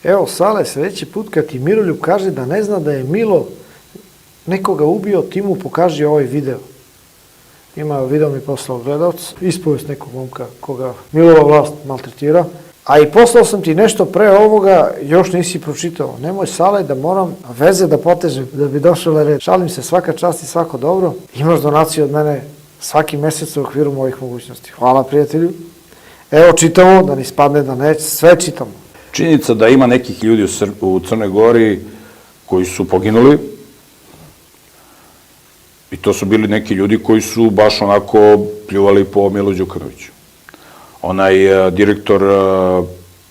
Evo, Sale, sledeći put kad ti Miroljub kaže da ne zna da je Milo nekoga ubio, ti mu pokaži ovaj video. Ima video mi poslao gledalac, ispovest nekog momka koga Milova vlast maltretira. A i poslao sam ti nešto pre ovoga, još nisi pročitao. Nemoj, Sale, da moram veze da potežem da bi došao na red. Šalim se, svaka čast i svako dobro. Imaš donaciju od mene svaki mesec u okviru mojih mogućnosti. Hvala, prijatelju. Evo, čitamo, da ni spadne da neće, sve čitamo. Činjenica da ima nekih ljudi u Crnoj Gori koji su poginuli i to su bili neki ljudi koji su baš onako pljuvali po Milu Đukanoviću. Onaj direktor,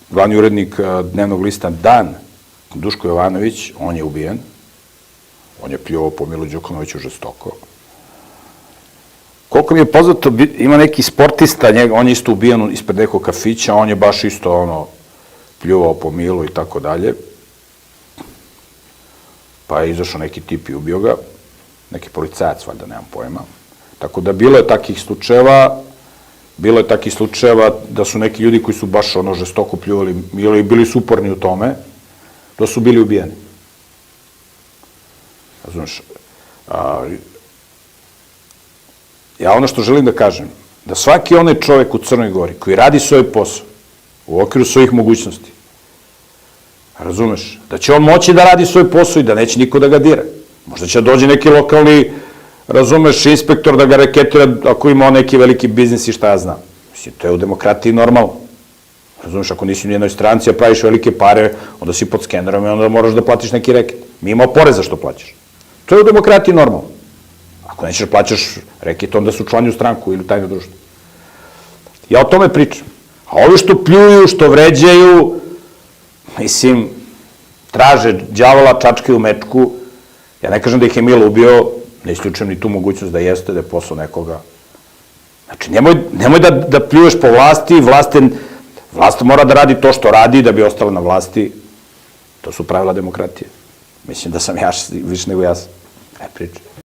glavni urednik dnevnog lista Dan, Duško Jovanović, on je ubijen. On je pljuvao po Milu Đukanoviću žestoko. Koliko mi je poznato, ima neki sportista, on je isto ubijen ispred nekog kafića, on je baš isto ono pljuvao po Milu i tako dalje. Pa je izašao neki tip i ubio ga. Neki policajac, valjda, nemam pojma. Tako da bilo je takih slučajeva da su neki ljudi koji su baš ono žestoko pljuvali Milu i bili su uporni u tome, da su bili ubijeni. Razumeš? Ja ono što želim da kažem, da svaki onaj čovek u Crnoj Gori koji radi svoj posao u okviru svojih mogućnosti, razumeš, da će on moći da radi svoj posao i da neće niko da ga dira. Možda će dođe neki lokalni, razumeš, inspektor da ga reketira ako ima neki veliki biznis i šta ja znam. Mislim, to je u demokratiji normalno. Razumeš, ako nisi u nijednoj stranci, a praviš velike pare, onda si pod skenerom i onda moraš da platiš neki reket. Mi imamo poreza što plaćaš. To je u demokratiji normalno. Ako nećeš plaćaš reket, onda su člani u stranku ili u tajno društvo. Ja o tome pričam. A ovi što pljuju, što vređaju, mislim, traže đavola, čačkaju mečku. Ja ne kažem da ih je Milo ubio, ne isključujem ni tu mogućnost da jeste, da je poslao nekoga. Znači, nemoj da pljuješ po vlasti, vlast mora da radi to što radi da bi ostala na vlasti. To su pravila demokratije. Mislim da sam ja više nego jasan. Pričam.